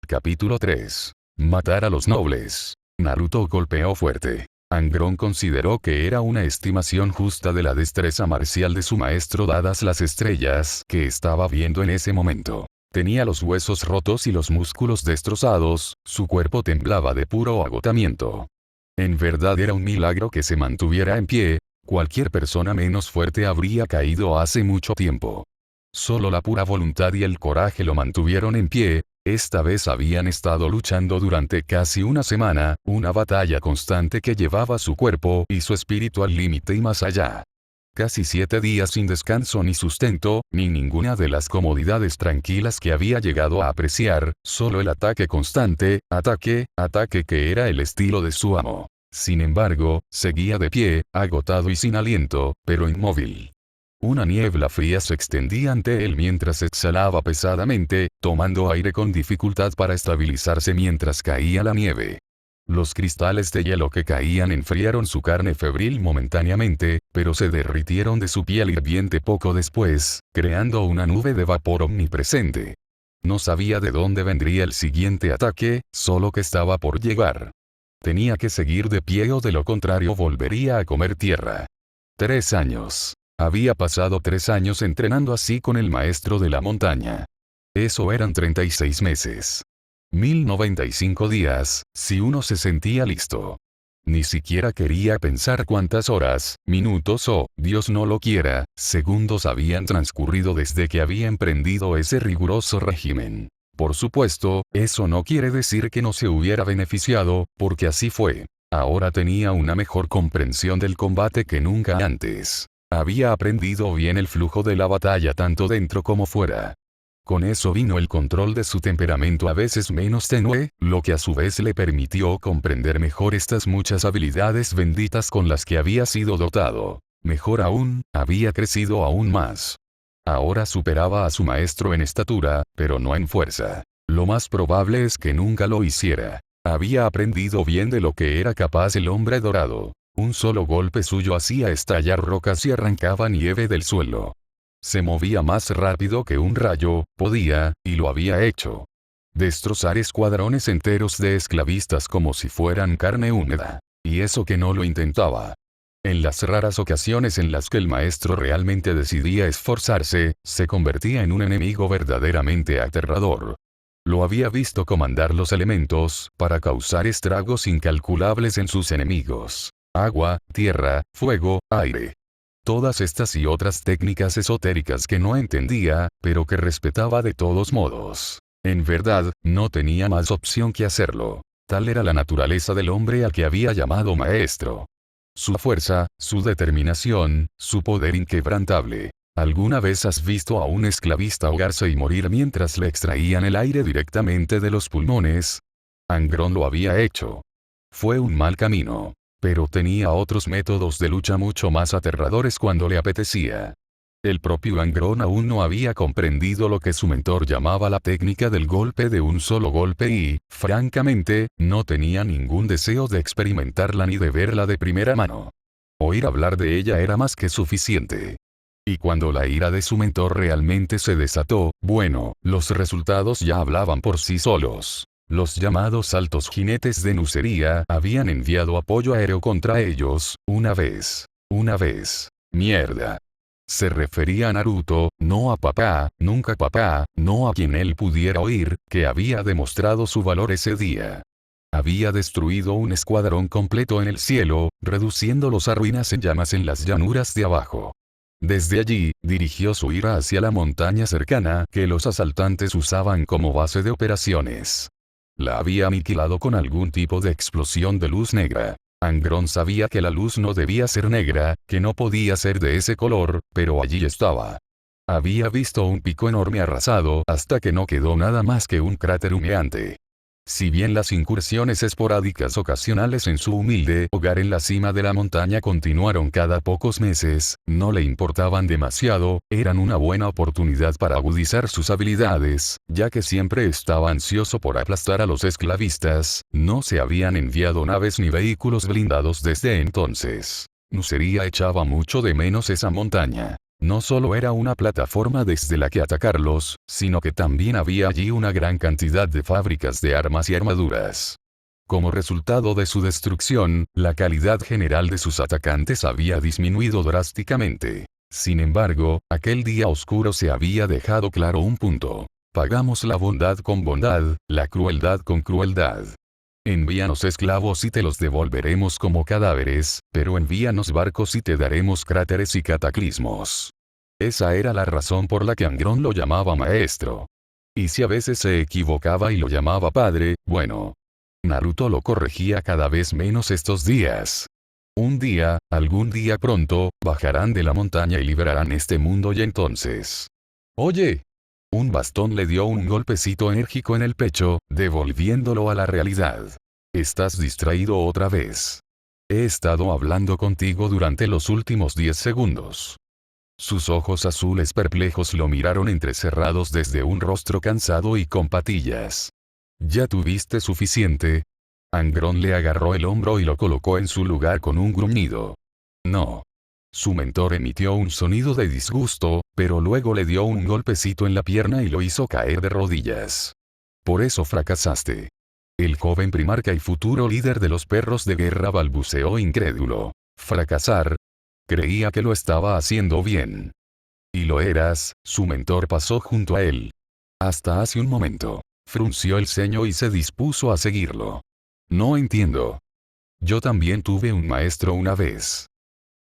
Capítulo 3. Matar a los nobles. Naruto golpeó fuerte. Angron consideró que era una estimación justa de la destreza marcial de su maestro dadas las estrellas que estaba viendo en ese momento. Tenía los huesos rotos y los músculos destrozados, su cuerpo temblaba de puro agotamiento. En verdad era un milagro que se mantuviera en pie, cualquier persona menos fuerte habría caído hace mucho tiempo. Solo la pura voluntad y el coraje lo mantuvieron en pie. Esta vez habían estado luchando durante casi una semana, una batalla constante que llevaba su cuerpo y su espíritu al límite y más allá. Casi 7 días sin descanso ni sustento, ni ninguna de las comodidades tranquilas que había llegado a apreciar, solo el ataque constante, ataque que era el estilo de su amo. Sin embargo, seguía de pie, agotado y sin aliento, pero inmóvil. Una niebla fría se extendía ante él mientras exhalaba pesadamente, tomando aire con dificultad para estabilizarse mientras caía la nieve. Los cristales de hielo que caían enfriaron su carne febril momentáneamente, pero se derritieron de su piel hirviente poco después, creando una nube de vapor omnipresente. No sabía de dónde vendría el siguiente ataque, solo que estaba por llegar. Tenía que seguir de pie o de lo contrario volvería a comer tierra. 3 años. Había pasado 3 años entrenando así con el maestro de la montaña. Eso eran 36 meses. 1095 días, si uno se sentía listo. Ni siquiera quería pensar cuántas horas, minutos o, Dios no lo quiera, segundos habían transcurrido desde que había emprendido ese riguroso régimen. Por supuesto, eso no quiere decir que no se hubiera beneficiado, porque así fue. Ahora tenía una mejor comprensión del combate que nunca antes. Había aprendido bien el flujo de la batalla tanto dentro como fuera. Con eso vino el control de su temperamento a veces menos tenue, lo que a su vez le permitió comprender mejor estas muchas habilidades benditas con las que había sido dotado. Mejor aún, había crecido aún más. Ahora superaba a su maestro en estatura, pero no en fuerza. Lo más probable es que nunca lo hiciera. Había aprendido bien de lo que era capaz el hombre dorado. Un solo golpe suyo hacía estallar rocas y arrancaba nieve del suelo. Se movía más rápido que un rayo, podía, y lo había hecho, destrozar escuadrones enteros de esclavistas como si fueran carne húmeda. Y eso que no lo intentaba. En las raras ocasiones en las que el maestro realmente decidía esforzarse, se convertía en un enemigo verdaderamente aterrador. Lo había visto comandar los elementos, para causar estragos incalculables en sus enemigos. Agua, tierra, fuego, aire. Todas estas y otras técnicas esotéricas que no entendía, pero que respetaba de todos modos. En verdad, no tenía más opción que hacerlo. Tal era la naturaleza del hombre al que había llamado maestro. Su fuerza, su determinación, su poder inquebrantable. ¿Alguna vez has visto a un esclavista ahogarse y morir mientras le extraían el aire directamente de los pulmones? Angron lo había hecho. Fue un mal camino. Pero tenía otros métodos de lucha mucho más aterradores cuando le apetecía. El propio Angron aún no había comprendido lo que su mentor llamaba la técnica del golpe de un solo golpe y, francamente, no tenía ningún deseo de experimentarla ni de verla de primera mano. Oír hablar de ella era más que suficiente. Y cuando la ira de su mentor realmente se desató, bueno, los resultados ya hablaban por sí solos. Los llamados altos jinetes de Nucería habían enviado apoyo aéreo contra ellos, una vez. Mierda. Se refería a Naruto, no a papá, nunca papá, no a quien él pudiera oír, que había demostrado su valor ese día. Había destruido un escuadrón completo en el cielo, reduciéndolos a ruinas en llamas en las llanuras de abajo. Desde allí, dirigió su ira hacia la montaña cercana que los asaltantes usaban como base de operaciones. La había aniquilado con algún tipo de explosión de luz negra. Angron sabía que la luz no debía ser negra, que no podía ser de ese color, pero allí estaba. Había visto un pico enorme arrasado hasta que no quedó nada más que un cráter humeante. Si bien las incursiones esporádicas ocasionales en su humilde hogar en la cima de la montaña continuaron cada pocos meses, no le importaban demasiado, eran una buena oportunidad para agudizar sus habilidades, ya que siempre estaba ansioso por aplastar a los esclavistas, no se habían enviado naves ni vehículos blindados desde entonces. Nucería echaba mucho de menos esa montaña. No solo era una plataforma desde la que atacarlos, sino que también había allí una gran cantidad de fábricas de armas y armaduras. Como resultado de su destrucción, la calidad general de sus atacantes había disminuido drásticamente. Sin embargo, aquel día oscuro se había dejado claro un punto. Pagamos la bondad con bondad, la crueldad con crueldad. Envíanos esclavos y te los devolveremos como cadáveres, pero envíanos barcos y te daremos cráteres y cataclismos. Esa era la razón por la que Angron lo llamaba maestro. Y si a veces se equivocaba y lo llamaba padre, bueno. Naruto lo corregía cada vez menos estos días. Un día, algún día pronto, bajarán de la montaña y liberarán este mundo y entonces. Oye. Un bastón le dio un golpecito enérgico en el pecho, devolviéndolo a la realidad. Estás distraído otra vez. He estado hablando contigo durante los últimos 10 segundos. Sus ojos azules perplejos lo miraron entrecerrados desde un rostro cansado y con patillas. ¿Ya tuviste suficiente? Angron le agarró el hombro y lo colocó en su lugar con un gruñido. No. Su mentor emitió un sonido de disgusto, pero luego le dio un golpecito en la pierna y lo hizo caer de rodillas. Por eso fracasaste. El joven primarca y futuro líder de los perros de guerra balbuceó incrédulo. ¿Fracasar? Creía que lo estaba haciendo bien. Y lo eras, su mentor pasó junto a él. Hasta hace un momento. Frunció el ceño y se dispuso a seguirlo. No entiendo. Yo también tuve un maestro una vez.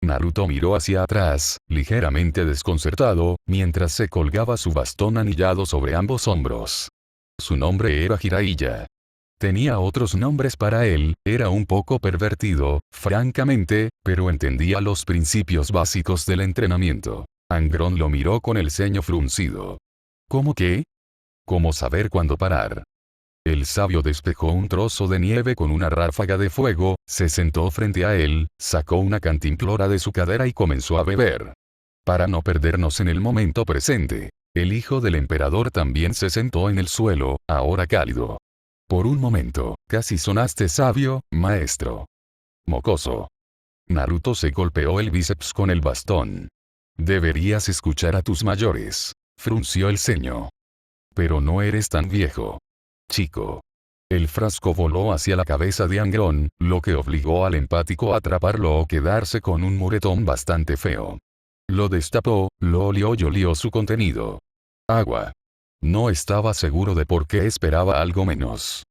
Naruto miró hacia atrás, ligeramente desconcertado, mientras se colgaba su bastón anillado sobre ambos hombros. Su nombre era Jiraiya. Tenía otros nombres para él, era un poco pervertido, francamente, pero entendía los principios básicos del entrenamiento. Angron lo miró con el ceño fruncido. ¿Cómo qué? ¿Cómo saber cuándo parar? El sabio despejó un trozo de nieve con una ráfaga de fuego, se sentó frente a él, sacó una cantimplora de su cadera y comenzó a beber. Para no perdernos en el momento presente, el hijo del emperador también se sentó en el suelo, ahora cálido. Por un momento, casi sonaste sabio, maestro. Mocoso. Naruto se golpeó el bíceps con el bastón. Deberías escuchar a tus mayores. Frunció el ceño. Pero no eres tan viejo. Chico. El frasco voló hacia la cabeza de Angron, lo que obligó al empático a atraparlo o quedarse con un moretón bastante feo. Lo destapó, lo olió y olió su contenido. Agua. No estaba seguro de por qué esperaba algo menos.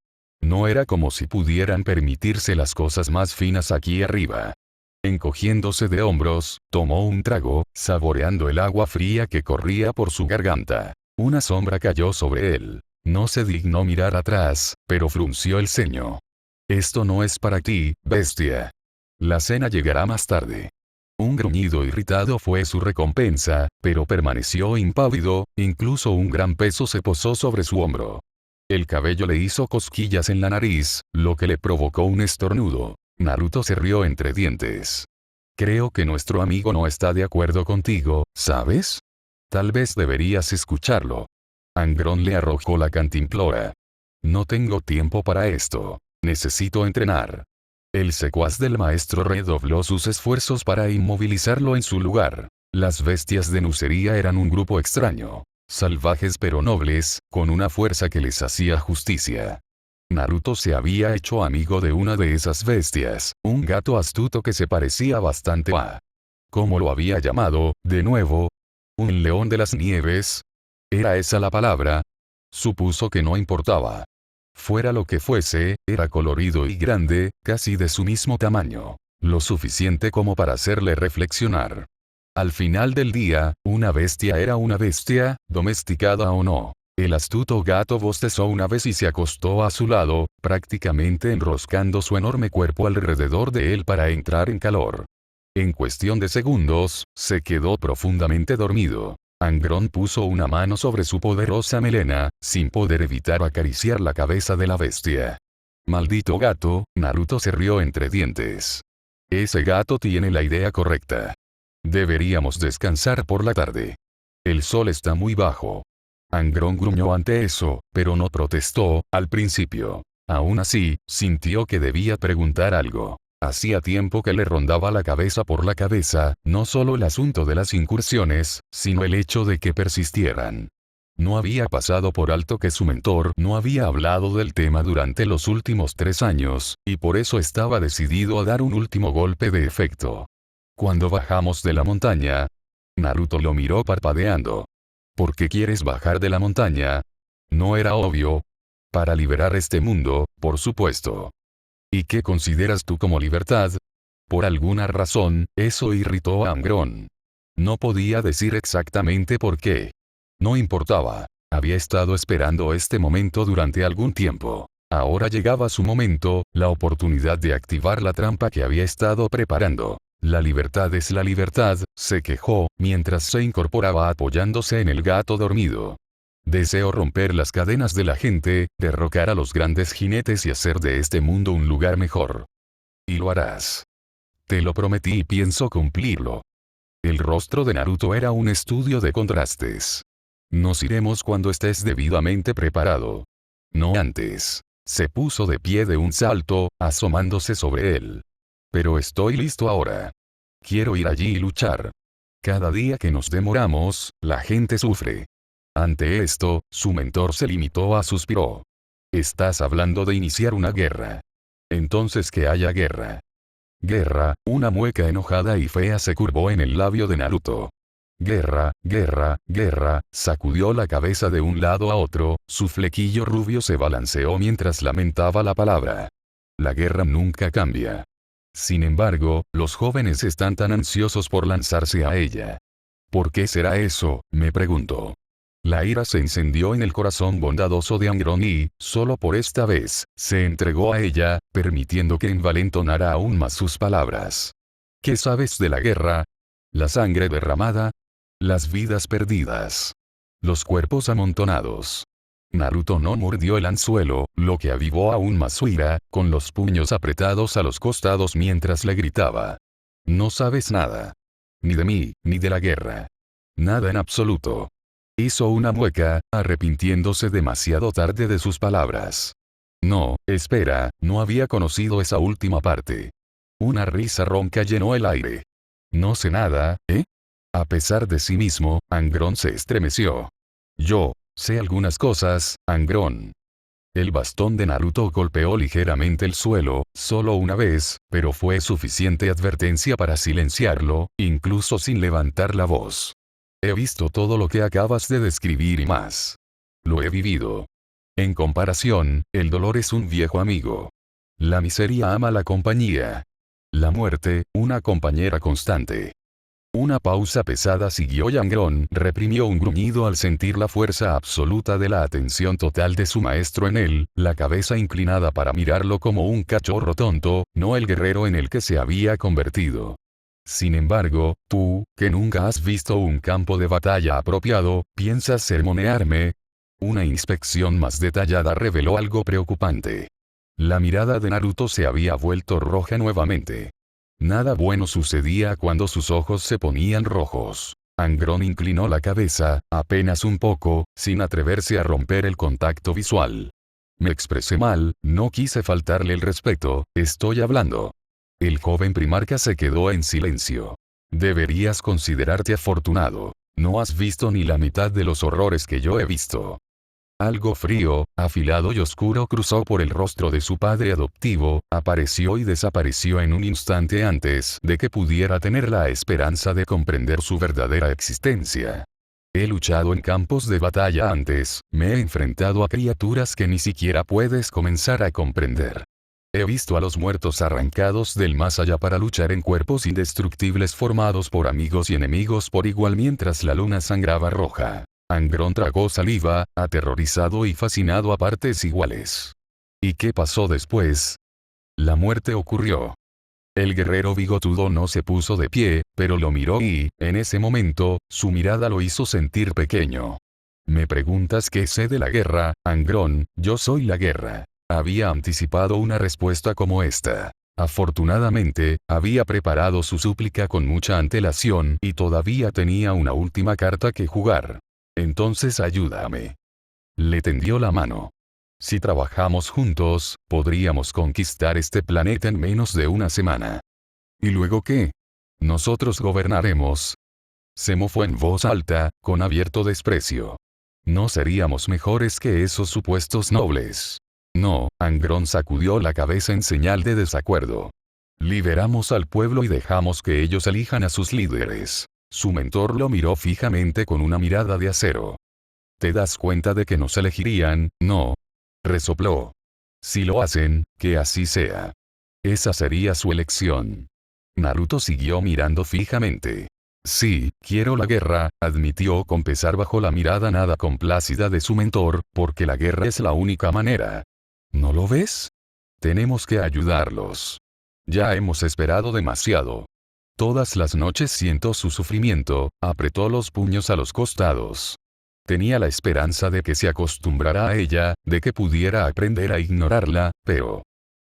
No era como si pudieran permitirse las cosas más finas aquí arriba. Encogiéndose de hombros, tomó un trago, saboreando el agua fría que corría por su garganta. Una sombra cayó sobre él. No se dignó mirar atrás, pero frunció el ceño. Esto no es para ti, bestia. La cena llegará más tarde. Un gruñido irritado fue su recompensa, pero permaneció impávido, incluso un gran peso se posó sobre su hombro. El cabello le hizo cosquillas en la nariz, lo que le provocó un estornudo. Naruto se rió entre dientes. Creo que nuestro amigo no está de acuerdo contigo, ¿sabes? Tal vez deberías escucharlo. Angron le arrojó la cantimplora. No tengo tiempo para esto. Necesito entrenar. El secuaz del maestro redobló sus esfuerzos para inmovilizarlo en su lugar. Las bestias de Nucería eran un grupo extraño. Salvajes pero nobles, con una fuerza que les hacía justicia. Naruto se había hecho amigo de una de esas bestias, un gato astuto que se parecía bastante a... ¿Cómo lo había llamado, de nuevo? ¿Un león de las nieves? ¿Era esa la palabra? Supuso que no importaba. Fuera lo que fuese, era colorido y grande, casi de su mismo tamaño. Lo suficiente como para hacerle reflexionar. Al final del día, una bestia era una bestia, domesticada o no. El astuto gato bostezó una vez y se acostó a su lado, prácticamente enroscando su enorme cuerpo alrededor de él para entrar en calor. En cuestión de segundos, se quedó profundamente dormido. Angron puso una mano sobre su poderosa melena, sin poder evitar acariciar la cabeza de la bestia. Maldito gato, Naruto se rió entre dientes. Ese gato tiene la idea correcta. Deberíamos descansar por la tarde. El sol está muy bajo. Angron gruñó ante eso, pero no protestó, al principio. Aún así, sintió que debía preguntar algo. Hacía tiempo que le rondaba la cabeza por la cabeza, no solo el asunto de las incursiones, sino el hecho de que persistieran. No había pasado por alto que su mentor no había hablado del tema durante los últimos 3 años, y por eso estaba decidido a dar un último golpe de efecto. Cuando bajamos de la montaña, Naruto lo miró parpadeando. ¿Por qué quieres bajar de la montaña? No era obvio. Para liberar este mundo, por supuesto. ¿Y qué consideras tú como libertad? Por alguna razón, eso irritó a Angron. No podía decir exactamente por qué. No importaba. Había estado esperando este momento durante algún tiempo. Ahora llegaba su momento, la oportunidad de activar la trampa que había estado preparando. La libertad es la libertad, se quejó, mientras se incorporaba apoyándose en el gato dormido. Deseo romper las cadenas de la gente, derrocar a los grandes jinetes y hacer de este mundo un lugar mejor. Y lo harás. Te lo prometí y pienso cumplirlo. El rostro de Naruto era un estudio de contrastes. Nos iremos cuando estés debidamente preparado. No antes. Se puso de pie de un salto, asomándose sobre él. Pero estoy listo ahora. Quiero ir allí y luchar. Cada día que nos demoramos, la gente sufre. Ante esto, su mentor se limitó a suspiró. Estás hablando de iniciar una guerra. Entonces que haya guerra. Guerra, una mueca enojada y fea se curvó en el labio de Naruto. Guerra, guerra, guerra, sacudió la cabeza de un lado a otro, su flequillo rubio se balanceó mientras lamentaba la palabra. La guerra nunca cambia. Sin embargo, los jóvenes están tan ansiosos por lanzarse a ella. ¿Por qué será eso?, me preguntó. La ira se encendió en el corazón bondadoso de Angron y, solo por esta vez, se entregó a ella, permitiendo que envalentonara aún más sus palabras. ¿Qué sabes de la guerra? La sangre derramada. Las vidas perdidas. Los cuerpos amontonados. Naruto no mordió el anzuelo, lo que avivó aún más su ira, con los puños apretados a los costados mientras le gritaba. No sabes nada. Ni de mí, ni de la guerra. Nada en absoluto. Hizo una mueca, arrepintiéndose demasiado tarde de sus palabras. No, espera, no había conocido esa última parte. Una risa ronca llenó el aire. No sé nada, ¿eh? A pesar de sí mismo, Angron se estremeció. Yo sé algunas cosas, Angron. El bastón de Naruto golpeó ligeramente el suelo, solo una vez, pero fue suficiente advertencia para silenciarlo, incluso sin levantar la voz. He visto todo lo que acabas de describir y más. Lo he vivido. En comparación, el dolor es un viejo amigo. La miseria ama la compañía. La muerte, una compañera constante. Una pausa pesada siguió y Angron reprimió un gruñido al sentir la fuerza absoluta de la atención total de su maestro en él, la cabeza inclinada para mirarlo como un cachorro tonto, no el guerrero en el que se había convertido. Sin embargo, tú, que nunca has visto un campo de batalla apropiado, ¿piensas sermonearme? Una inspección más detallada reveló algo preocupante. La mirada de Naruto se había vuelto roja nuevamente. Nada bueno sucedía cuando sus ojos se ponían rojos. Angron inclinó la cabeza, apenas un poco, sin atreverse a romper el contacto visual. Me expresé mal, no quise faltarle el respeto, estoy hablando. El joven primarca se quedó en silencio. Deberías considerarte afortunado. No has visto ni la mitad de los horrores que yo he visto. Algo frío, afilado y oscuro cruzó por el rostro de su padre adoptivo, apareció y desapareció en un instante antes de que pudiera tener la esperanza de comprender su verdadera existencia. He luchado en campos de batalla antes, me he enfrentado a criaturas que ni siquiera puedes comenzar a comprender. He visto a los muertos arrancados del más allá para luchar en cuerpos indestructibles formados por amigos y enemigos por igual mientras la luna sangraba roja. Angron tragó saliva, aterrorizado y fascinado a partes iguales. ¿Y qué pasó después? La muerte ocurrió. El guerrero bigotudo no se puso de pie, pero lo miró y, en ese momento, su mirada lo hizo sentir pequeño. Me preguntas qué sé de la guerra, Angron, yo soy la guerra. Había anticipado una respuesta como esta. Afortunadamente, había preparado su súplica con mucha antelación y todavía tenía una última carta que jugar. Entonces ayúdame. Le tendió la mano. Si trabajamos juntos, podríamos conquistar este planeta en menos de una semana. ¿Y luego qué? Nosotros gobernaremos. Se mofó en voz alta, con abierto desprecio. No seríamos mejores que esos supuestos nobles. No, Angron sacudió la cabeza en señal de desacuerdo. Liberamos al pueblo y dejamos que ellos elijan a sus líderes. Su mentor lo miró fijamente con una mirada de acero. ¿Te das cuenta de que nos elegirían? No. Resopló. Si lo hacen, que así sea. Esa sería su elección. Naruto siguió mirando fijamente. Sí, quiero la guerra, admitió con pesar bajo la mirada nada complácida de su mentor, porque la guerra es la única manera. ¿No lo ves? Tenemos que ayudarlos. Ya hemos esperado demasiado. Todas las noches siento su sufrimiento, apretó los puños a los costados. Tenía la esperanza de que se acostumbrara a ella, de que pudiera aprender a ignorarla, pero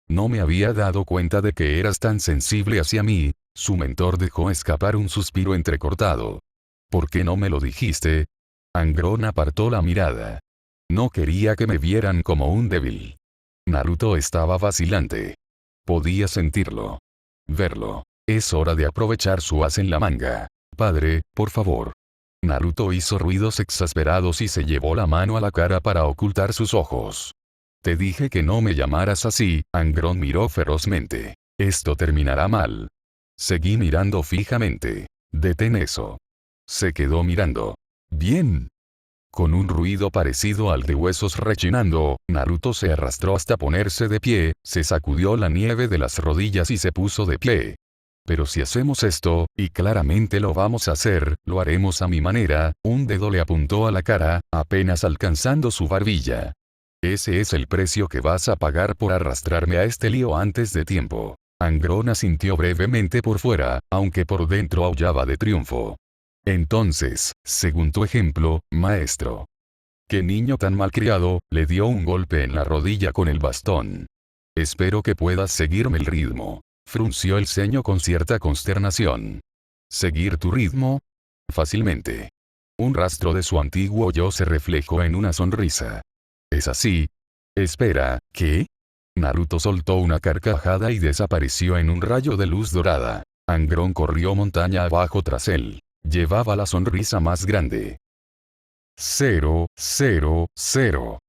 no me había dado cuenta de que eras tan sensible hacia mí. Su mentor dejó escapar un suspiro entrecortado. ¿Por qué no me lo dijiste? Angron apartó la mirada. No quería que me vieran como un débil. Naruto estaba vacilante. Podía sentirlo. Verlo. Es hora de aprovechar su as en la manga. Padre, por favor. Naruto hizo ruidos exasperados y se llevó la mano a la cara para ocultar sus ojos. Te dije que no me llamaras así, Angron miró ferozmente. Esto terminará mal. Seguí mirando fijamente. Detén eso. Se quedó mirando. Bien. Con un ruido parecido al de huesos rechinando, Naruto se arrastró hasta ponerse de pie, se sacudió la nieve de las rodillas y se puso de pie. Pero si hacemos esto, y claramente lo vamos a hacer, lo haremos a mi manera, un dedo le apuntó a la cara, apenas alcanzando su barbilla. Ese es el precio que vas a pagar por arrastrarme a este lío antes de tiempo. Angron asintió brevemente por fuera, aunque por dentro aullaba de triunfo. Entonces, según tu ejemplo, maestro. Qué niño tan malcriado, le dio un golpe en la rodilla con el bastón. Espero que puedas seguirme el ritmo. Frunció el ceño con cierta consternación. ¿Seguir tu ritmo? Fácilmente. Un rastro de su antiguo yo se reflejó en una sonrisa. ¿Es así? Espera, ¿qué? Naruto soltó una carcajada y desapareció en un rayo de luz dorada. Angron corrió montaña abajo tras él. Llevaba la sonrisa más grande. 0, 0, 0.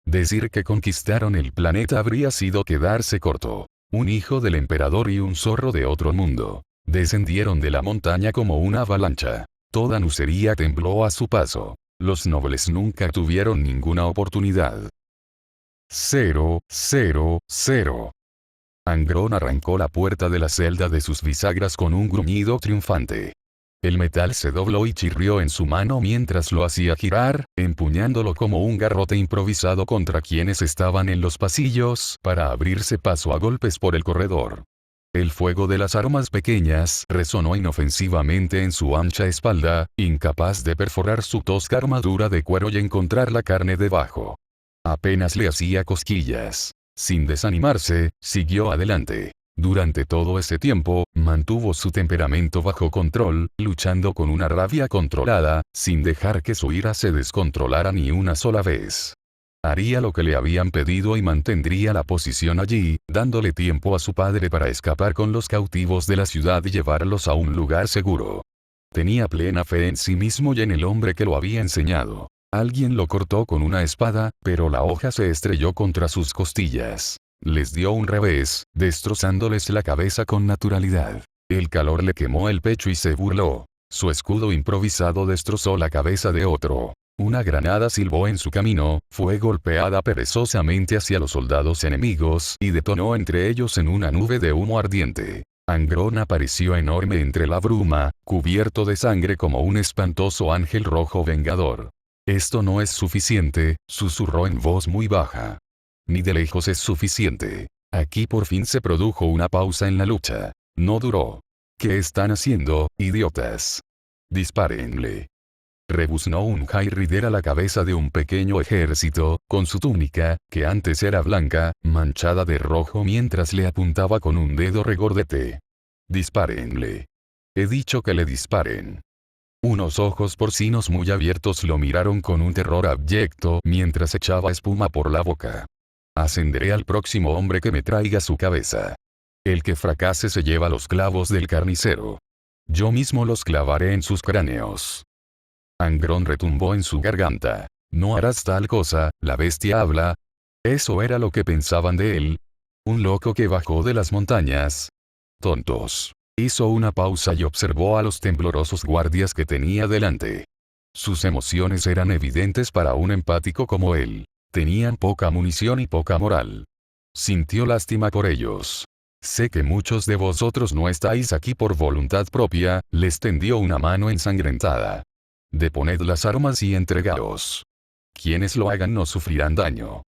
Decir que conquistaron el planeta habría sido quedarse corto. Un hijo del emperador y un zorro de otro mundo. Descendieron de la montaña como una avalancha. Toda Nucería tembló a su paso. Los nobles nunca tuvieron ninguna oportunidad. 0, 0, 0. Angron arrancó la puerta de la celda de sus bisagras con un gruñido triunfante. El metal se dobló y chirrió en su mano mientras lo hacía girar, empuñándolo como un garrote improvisado contra quienes estaban en los pasillos, para abrirse paso a golpes por el corredor. El fuego de las armas pequeñas resonó inofensivamente en su ancha espalda, incapaz de perforar su tosca armadura de cuero y encontrar la carne debajo. Apenas le hacía cosquillas. Sin desanimarse, siguió adelante. Durante todo ese tiempo, mantuvo su temperamento bajo control, luchando con una rabia controlada, sin dejar que su ira se descontrolara ni una sola vez. Haría lo que le habían pedido y mantendría la posición allí, dándole tiempo a su padre para escapar con los cautivos de la ciudad y llevarlos a un lugar seguro. Tenía plena fe en sí mismo y en el hombre que lo había enseñado. Alguien lo cortó con una espada, pero la hoja se estrelló contra sus costillas. Les dio un revés, destrozándoles la cabeza con naturalidad. El calor le quemó el pecho y se burló. Su escudo improvisado destrozó la cabeza de otro. Una granada silbó en su camino, fue golpeada perezosamente hacia los soldados enemigos y detonó entre ellos en una nube de humo ardiente. Angron apareció enorme entre la bruma, cubierto de sangre como un espantoso ángel rojo vengador. Esto no es suficiente, susurró en voz muy baja. Ni de lejos es suficiente. Aquí por fin se produjo una pausa en la lucha. No duró. ¿Qué están haciendo, idiotas? Dispárenle. Rebuznó un High Rider a la cabeza de un pequeño ejército, con su túnica, que antes era blanca, manchada de rojo mientras le apuntaba con un dedo regordete. Dispárenle. He dicho que le disparen. Unos ojos porcinos muy abiertos lo miraron con un terror abyecto mientras echaba espuma por la boca. Ascenderé al próximo hombre que me traiga su cabeza. El que fracase se lleva los clavos del carnicero. Yo mismo los clavaré en sus cráneos. Angrón retumbó en su garganta. No harás tal cosa, la bestia habla. Eso era lo que pensaban de él. Un loco que bajó de las montañas. Tontos. Hizo una pausa y observó a los temblorosos guardias que tenía delante. Sus emociones eran evidentes para un empático como él. Tenían poca munición y poca moral. Sintió lástima por ellos. Sé que muchos de vosotros no estáis aquí por voluntad propia, les tendió una mano ensangrentada. Deponed las armas y entregaos. Quienes lo hagan no sufrirán daño.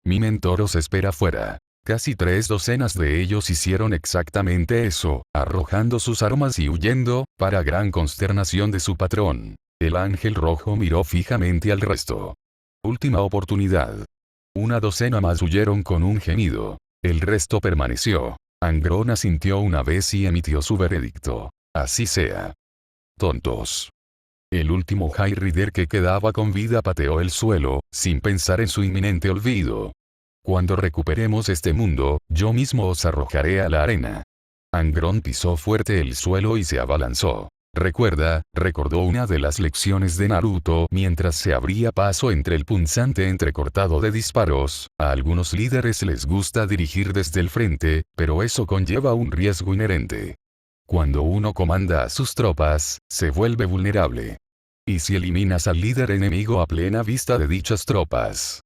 Mi mentor os espera fuera. Casi 3 docenas de ellos hicieron exactamente eso, arrojando sus armas y huyendo, para gran consternación de su patrón. El ángel rojo miró fijamente al resto. Última oportunidad. 1 docena más huyeron con un gemido. El resto permaneció. Angrón asintió una vez y emitió su veredicto. Así sea. Tontos. El último High Rider que quedaba con vida pateó el suelo, sin pensar en su inminente olvido. Cuando recuperemos este mundo, yo mismo os arrojaré a la arena. Angrón pisó fuerte el suelo y se abalanzó. Recordó una de las lecciones de Naruto mientras se abría paso entre el punzante entrecortado de disparos. A algunos líderes les gusta dirigir desde el frente, pero eso conlleva un riesgo inherente. Cuando uno comanda a sus tropas, se vuelve vulnerable. ¿Y si eliminas al líder enemigo a plena vista de dichas tropas?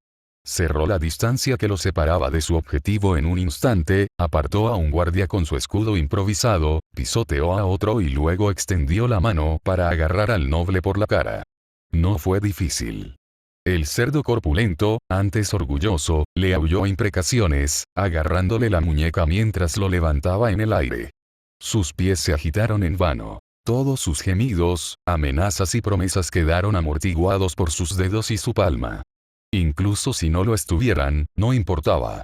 Cerró la distancia que lo separaba de su objetivo en un instante, apartó a un guardia con su escudo improvisado, pisoteó a otro y luego extendió la mano para agarrar al noble por la cara. No fue difícil. El cerdo corpulento, antes orgulloso, le aulló imprecaciones, agarrándole la muñeca mientras lo levantaba en el aire. Sus pies se agitaron en vano. Todos sus gemidos, amenazas y promesas quedaron amortiguados por sus dedos y su palma. Incluso si no lo estuvieran, no importaba.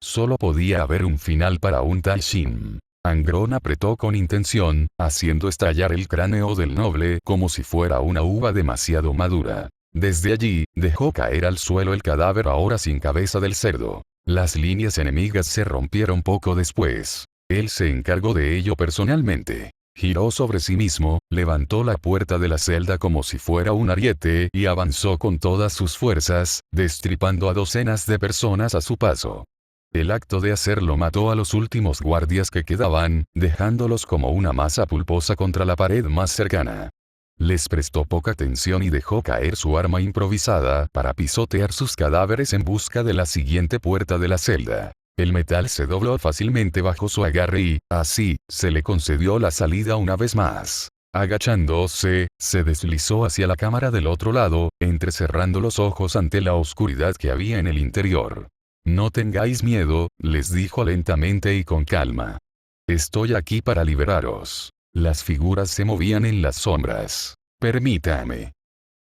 Solo podía haber un final para un tal Shin. Angrón apretó con intención, haciendo estallar el cráneo del noble como si fuera una uva demasiado madura. Desde allí, dejó caer al suelo el cadáver ahora sin cabeza del cerdo. Las líneas enemigas se rompieron poco después. Él se encargó de ello personalmente. Giró sobre sí mismo, levantó la puerta de la celda como si fuera un ariete y avanzó con todas sus fuerzas, destripando a docenas de personas a su paso. El acto de hacerlo mató a los últimos guardias que quedaban, dejándolos como una masa pulposa contra la pared más cercana. Les prestó poca atención y dejó caer su arma improvisada para pisotear sus cadáveres en busca de la siguiente puerta de la celda. El metal se dobló fácilmente bajo su agarre y, así, se le concedió la salida una vez más. Agachándose, se deslizó hacia la cámara del otro lado, entrecerrando los ojos ante la oscuridad que había en el interior. No tengáis miedo, les dijo lentamente y con calma. Estoy aquí para liberaros. Las figuras se movían en las sombras. Permítame.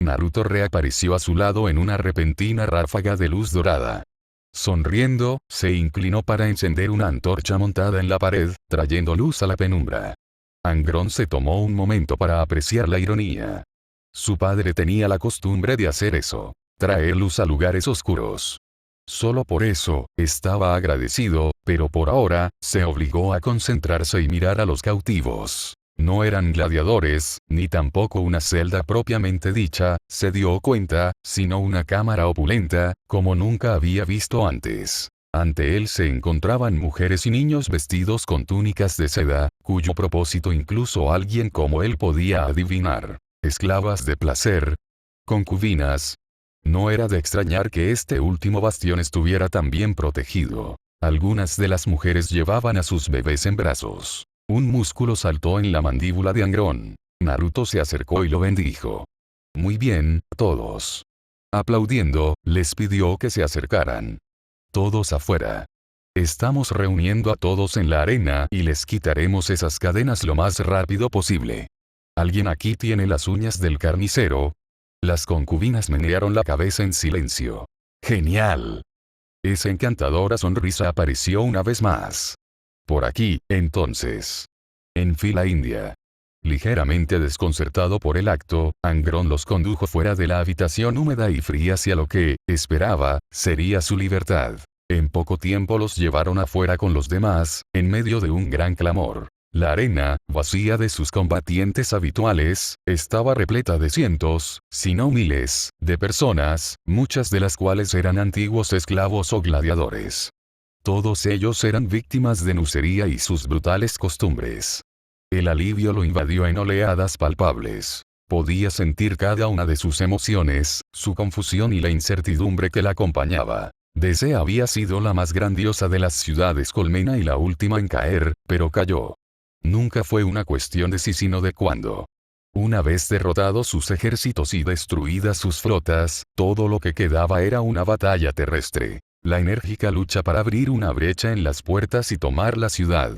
Naruto reapareció a su lado en una repentina ráfaga de luz dorada. Sonriendo, se inclinó para encender una antorcha montada en la pared, trayendo luz a la penumbra. Angrón se tomó un momento para apreciar la ironía. Su padre tenía la costumbre de hacer eso, traer luz a lugares oscuros. Solo por eso, estaba agradecido, pero por ahora, se obligó a concentrarse y mirar a los cautivos. No eran gladiadores, ni tampoco una celda propiamente dicha, se dio cuenta, sino una cámara opulenta, como nunca había visto antes. Ante él se encontraban mujeres y niños vestidos con túnicas de seda, cuyo propósito incluso alguien como él podía adivinar. Esclavas de placer. Concubinas. No era de extrañar que este último bastión estuviera tan bien protegido. Algunas de las mujeres llevaban a sus bebés en brazos. Un músculo saltó en la mandíbula de Angrón. Naruto se acercó y lo bendijo. Muy bien, todos. Aplaudiendo, les pidió que se acercaran. Todos afuera. Estamos reuniendo a todos en la arena y les quitaremos esas cadenas lo más rápido posible. ¿Alguien aquí tiene las uñas del carnicero? Las concubinas menearon la cabeza en silencio. ¡Genial! Esa encantadora sonrisa apareció una vez más. Por aquí, entonces. En fila india. Ligeramente desconcertado por el acto, Angron los condujo fuera de la habitación húmeda y fría hacia lo que, esperaba, sería su libertad. En poco tiempo los llevaron afuera con los demás, en medio de un gran clamor. La arena, vacía de sus combatientes habituales, estaba repleta de cientos, si no miles, de personas, muchas de las cuales eran antiguos esclavos o gladiadores. Todos ellos eran víctimas de Nucería y sus brutales costumbres. El alivio lo invadió en oleadas palpables. Podía sentir cada una de sus emociones, su confusión y la incertidumbre que la acompañaba. Dese había sido la más grandiosa de las ciudades colmena y la última en caer, pero cayó. Nunca fue una cuestión de si sino de cuándo. Una vez derrotados sus ejércitos y destruidas sus flotas, todo lo que quedaba era una batalla terrestre. La enérgica lucha para abrir una brecha en las puertas y tomar la ciudad.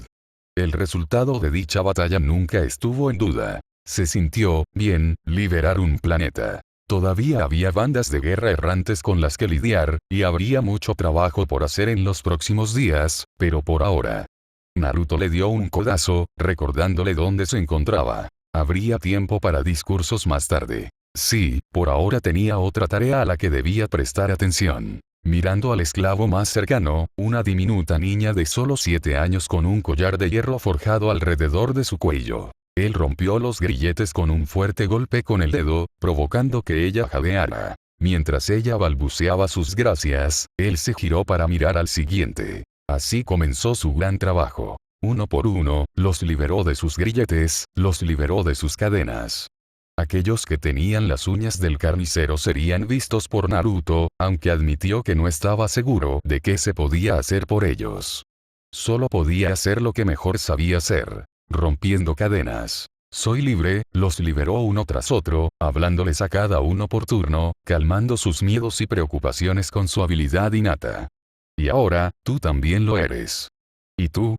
El resultado de dicha batalla nunca estuvo en duda. Se sintió, bien, liberar un planeta. Todavía había bandas de guerra errantes con las que lidiar, y habría mucho trabajo por hacer en los próximos días, pero por ahora. Naruto le dio un codazo, recordándole dónde se encontraba. Habría tiempo para discursos más tarde. Sí, por ahora tenía otra tarea a la que debía prestar atención. Mirando al esclavo más cercano, una diminuta niña de solo 7 años con un collar de hierro forjado alrededor de su cuello. Él rompió los grilletes con un fuerte golpe con el dedo, provocando que ella jadeara. Mientras ella balbuceaba sus gracias, él se giró para mirar al siguiente. Así comenzó su gran trabajo. Uno por uno, los liberó de sus grilletes, los liberó de sus cadenas. Aquellos que tenían las uñas del carnicero serían vistos por Naruto, aunque admitió que no estaba seguro de qué se podía hacer por ellos. Solo podía hacer lo que mejor sabía hacer, rompiendo cadenas. Soy libre, los liberó uno tras otro, hablándoles a cada uno por turno, calmando sus miedos y preocupaciones con su habilidad innata. Y ahora, tú también lo eres. Y tú,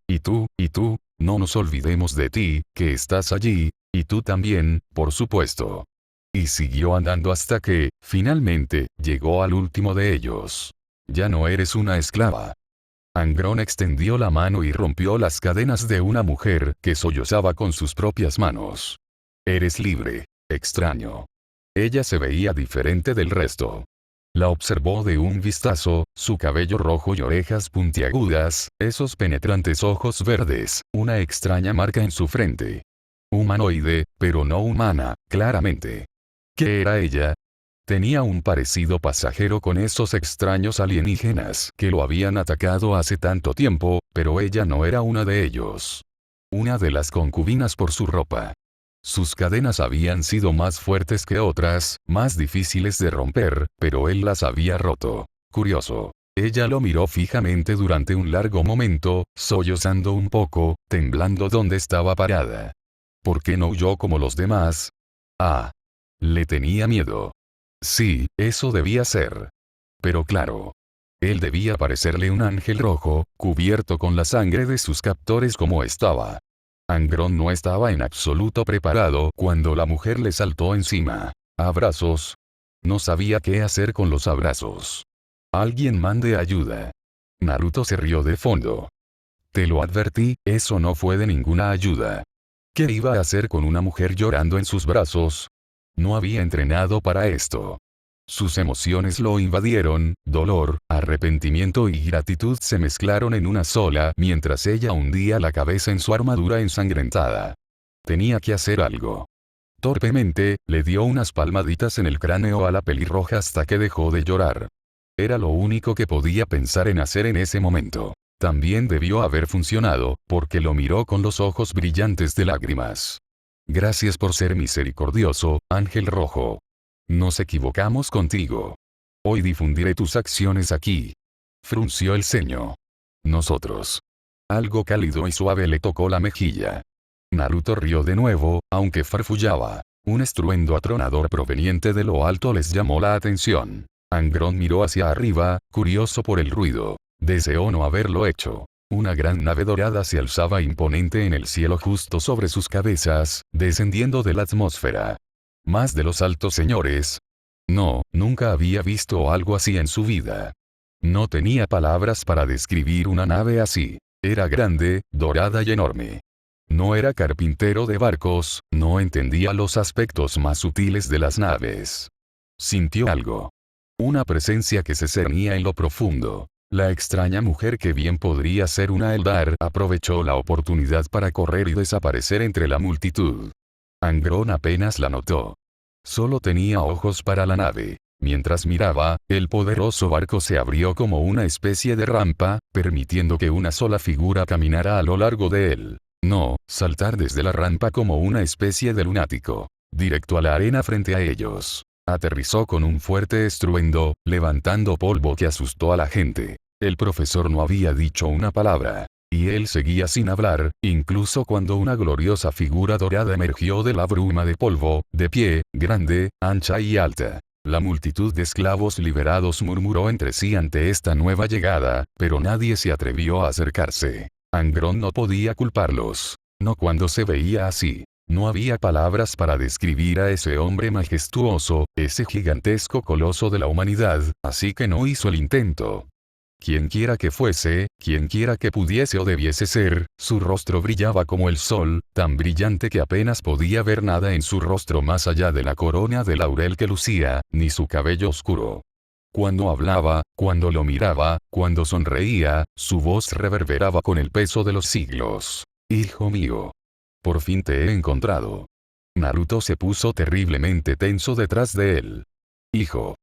no nos olvidemos de ti, que estás allí, y tú también, por supuesto. Y siguió andando hasta que, finalmente, llegó al último de ellos. Ya no eres una esclava. Angron extendió la mano y rompió las cadenas de una mujer que sollozaba con sus propias manos. Eres libre, extraño. Ella se veía diferente del resto. La observó de un vistazo, su cabello rojo y orejas puntiagudas, esos penetrantes ojos verdes, una extraña marca en su frente. Humanoide, pero no humana, claramente. ¿Qué era ella? Tenía un parecido pasajero con esos extraños alienígenas que lo habían atacado hace tanto tiempo, pero ella no era una de ellos. Una de las concubinas por su ropa. Sus cadenas habían sido más fuertes que otras, más difíciles de romper, pero él las había roto. Curioso. Ella lo miró fijamente durante un largo momento, sollozando un poco, temblando donde estaba parada. ¿Por qué no huyó como los demás? Ah. Le tenía miedo. Sí, eso debía ser. Pero claro. Él debía parecerle un ángel rojo, cubierto con la sangre de sus captores como estaba. Angron no estaba en absoluto preparado cuando la mujer le saltó encima. Abrazos. No sabía qué hacer con los abrazos. Alguien mande ayuda. Naruto se rió de fondo. Te lo advertí, eso no fue de ninguna ayuda. ¿Qué iba a hacer con una mujer llorando en sus brazos? No había entrenado para esto. Sus emociones lo invadieron, dolor, arrepentimiento y gratitud se mezclaron en una sola mientras ella hundía la cabeza en su armadura ensangrentada. Tenía que hacer algo. Torpemente, le dio unas palmaditas en el cráneo a la pelirroja hasta que dejó de llorar. Era lo único que podía pensar en hacer en ese momento. También debió haber funcionado, porque lo miró con los ojos brillantes de lágrimas. Gracias por ser misericordioso, Ángel Rojo. Nos equivocamos contigo. Hoy difundiré tus acciones aquí. Frunció el ceño. Nosotros. Algo cálido y suave le tocó la mejilla. Naruto rió de nuevo, aunque farfullaba. Un estruendo atronador proveniente de lo alto les llamó la atención. Angron miró hacia arriba, curioso por el ruido. Deseó no haberlo hecho. Una gran nave dorada se alzaba imponente en el cielo justo sobre sus cabezas, descendiendo de la atmósfera. ¿Más de los altos señores? No, nunca había visto algo así en su vida. No tenía palabras para describir una nave así. Era grande, dorada y enorme. No era carpintero de barcos, no entendía los aspectos más sutiles de las naves. Sintió algo. Una presencia que se cernía en lo profundo. La extraña mujer que bien podría ser una Eldar aprovechó la oportunidad para correr y desaparecer entre la multitud. Angron apenas la notó. Solo tenía ojos para la nave. Mientras miraba, el poderoso barco se abrió como una especie de rampa, permitiendo que una sola figura caminara a lo largo de él. No, saltar desde la rampa como una especie de lunático. Directo a la arena frente a ellos. Aterrizó con un fuerte estruendo, levantando polvo que asustó a la gente. El profesor no había dicho una palabra. Y él seguía sin hablar, incluso cuando una gloriosa figura dorada emergió de la bruma de polvo, de pie, grande, ancha y alta. La multitud de esclavos liberados murmuró entre sí ante esta nueva llegada, pero nadie se atrevió a acercarse. Angron no podía culparlos. No cuando se veía así. No había palabras para describir a ese hombre majestuoso, ese gigantesco coloso de la humanidad, así que no hizo el intento. Quienquiera que fuese, quienquiera que pudiese o debiese ser, su rostro brillaba como el sol, tan brillante que apenas podía ver nada en su rostro más allá de la corona de laurel que lucía, ni su cabello oscuro. Cuando hablaba, cuando lo miraba, cuando sonreía, su voz reverberaba con el peso de los siglos. Hijo mío. Por fin te he encontrado. Naruto se puso terriblemente tenso detrás de él. Hijo.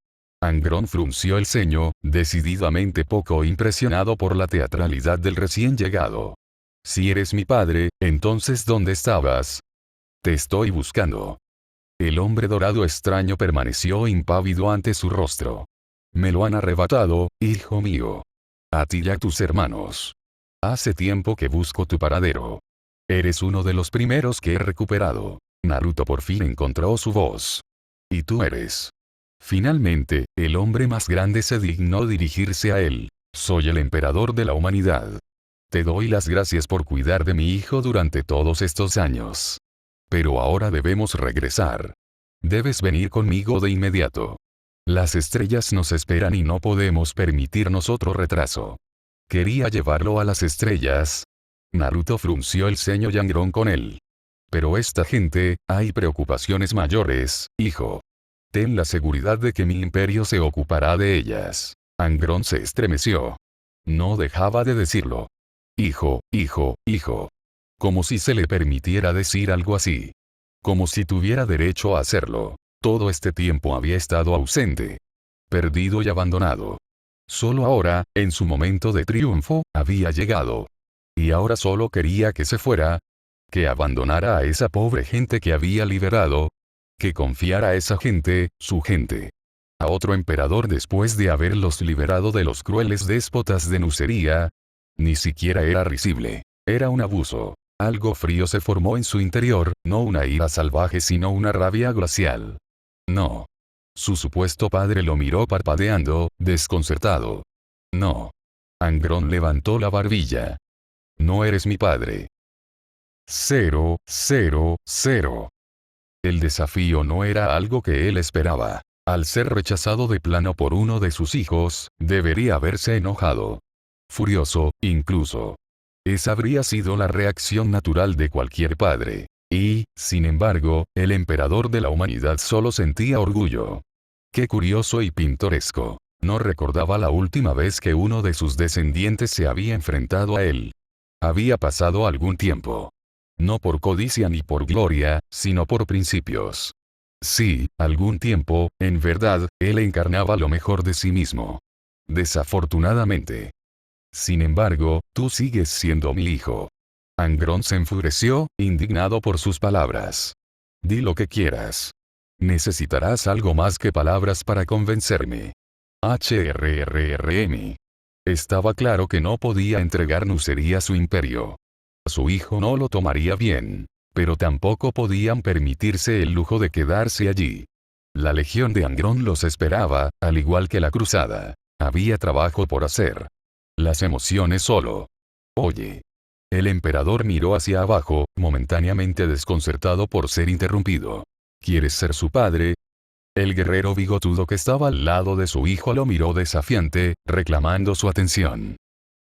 Angron frunció el ceño, decididamente poco impresionado por la teatralidad del recién llegado. Si eres mi padre, entonces ¿dónde estabas? Te estoy buscando. El hombre dorado extraño permaneció impávido ante su rostro. Me lo han arrebatado, hijo mío. A ti y a tus hermanos. Hace tiempo que busco tu paradero. Eres uno de los primeros que he recuperado. Naruto por fin encontró su voz. ¿Y tú eres? Finalmente, el hombre más grande se dignó dirigirse a él. Soy el emperador de la humanidad. Te doy las gracias por cuidar de mi hijo durante todos estos años. Pero ahora debemos regresar. Debes venir conmigo de inmediato. Las estrellas nos esperan y no podemos permitirnos otro retraso. Quería llevarlo a las estrellas. Naruto frunció el ceño y Angron con él. Pero esta gente, hay preocupaciones mayores, hijo. Ten la seguridad de que mi imperio se ocupará de ellas. Angron se estremeció. No dejaba de decirlo. Hijo, hijo, hijo. Como si se le permitiera decir algo así. Como si tuviera derecho a hacerlo. Todo este tiempo había estado ausente. Perdido y abandonado. Solo ahora, en su momento de triunfo, había llegado. Y ahora solo quería que se fuera. Que abandonara a esa pobre gente que había liberado. Que confiara a esa gente, su gente. A otro emperador después de haberlos liberado de los crueles déspotas de Nucería. Ni siquiera era risible. Era un abuso. Algo frío se formó en su interior, no una ira salvaje sino una rabia glacial. No. Su supuesto padre lo miró parpadeando, desconcertado. No. Angron levantó la barbilla. No eres mi padre. 0, 0, 0. El desafío no era algo que él esperaba. Al ser rechazado de plano por uno de sus hijos, debería haberse enojado. Furioso, incluso. Esa habría sido la reacción natural de cualquier padre. Y, sin embargo, el emperador de la humanidad solo sentía orgullo. Qué curioso y pintoresco. No recordaba la última vez que uno de sus descendientes se había enfrentado a él. Había pasado algún tiempo. No por codicia ni por gloria, sino por principios. Sí, algún tiempo, en verdad, él encarnaba lo mejor de sí mismo. Desafortunadamente. Sin embargo, tú sigues siendo mi hijo. Angron se enfureció, indignado por sus palabras. Di lo que quieras. Necesitarás algo más que palabras para convencerme. HRRRM. Estaba claro que no podía entregar Nucería a su imperio. Su hijo no lo tomaría bien. Pero tampoco podían permitirse el lujo de quedarse allí. La legión de Angron los esperaba, al igual que la cruzada. Había trabajo por hacer. Las emociones solo. Oye. El emperador miró hacia abajo, momentáneamente desconcertado por ser interrumpido. ¿Quieres ser su padre? El guerrero bigotudo que estaba al lado de su hijo lo miró desafiante, reclamando su atención.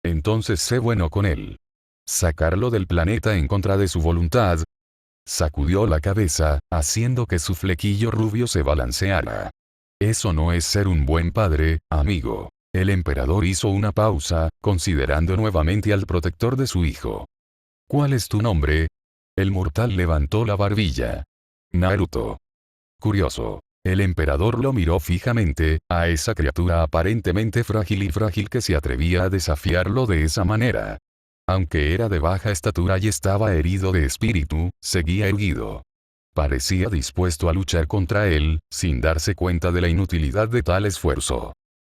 Entonces sé bueno con él. ¿Sacarlo del planeta en contra de su voluntad? Sacudió la cabeza, haciendo que su flequillo rubio se balanceara. Eso no es ser un buen padre, amigo. El emperador hizo una pausa, considerando nuevamente al protector de su hijo. ¿Cuál es tu nombre? El mortal levantó la barbilla. Naruto. Curioso. El emperador lo miró fijamente, a esa criatura aparentemente frágil que se atrevía a desafiarlo de esa manera. Aunque era de baja estatura y estaba herido de espíritu, seguía erguido. Parecía dispuesto a luchar contra él, sin darse cuenta de la inutilidad de tal esfuerzo.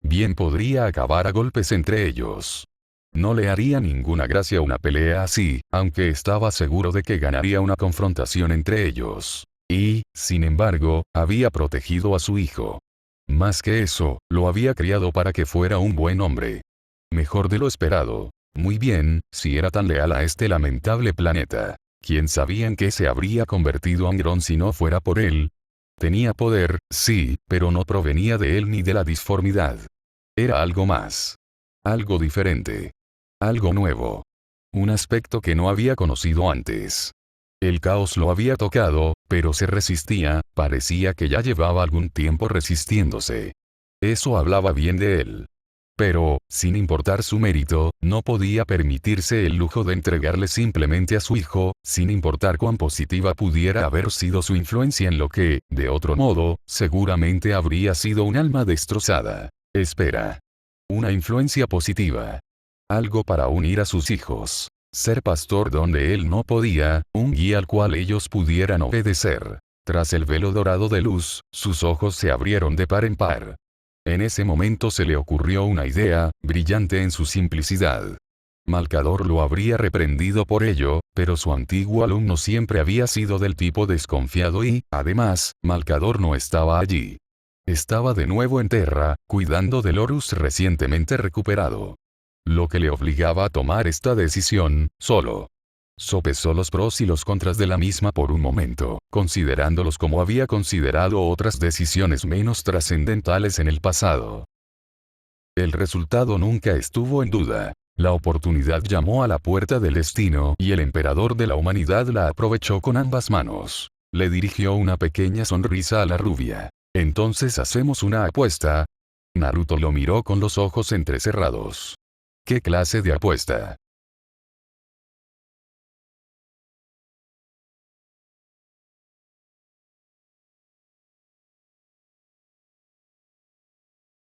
Bien podría acabar a golpes entre ellos. No le haría ninguna gracia una pelea así, aunque estaba seguro de que ganaría una confrontación entre ellos. Y, sin embargo, había protegido a su hijo. Más que eso, lo había criado para que fuera un buen hombre. Mejor de lo esperado. Muy bien, si era tan leal a este lamentable planeta. ¿Quién sabía en qué se habría convertido Angron si no fuera por él? Tenía poder, sí, pero no provenía de él ni de la disformidad. Era algo más. Algo diferente. Algo nuevo. Un aspecto que no había conocido antes. El caos lo había tocado, pero se resistía, parecía que ya llevaba algún tiempo resistiéndose. Eso hablaba bien de él. Pero, sin importar su mérito, no podía permitirse el lujo de entregarle simplemente a su hijo, sin importar cuán positiva pudiera haber sido su influencia en lo que, de otro modo, seguramente habría sido un alma destrozada. Espera. Una influencia positiva. Algo para unir a sus hijos. Ser pastor donde él no podía, un guía al cual ellos pudieran obedecer. Tras el velo dorado de luz, sus ojos se abrieron de par en par. En ese momento se le ocurrió una idea, brillante en su simplicidad. Malcador lo habría reprendido por ello, pero su antiguo alumno siempre había sido del tipo desconfiado y, además, Malcador no estaba allí. Estaba de nuevo en Terra, cuidando del Horus recientemente recuperado. Lo que le obligaba a tomar esta decisión, solo. Sopesó los pros y los contras de la misma por un momento, considerándolos como había considerado otras decisiones menos trascendentales en el pasado. El resultado nunca estuvo en duda. La oportunidad llamó a la puerta del destino y el emperador de la humanidad la aprovechó con ambas manos. Le dirigió una pequeña sonrisa a la rubia. ¿Entonces hacemos una apuesta? Naruto lo miró con los ojos entrecerrados. ¿Qué clase de apuesta?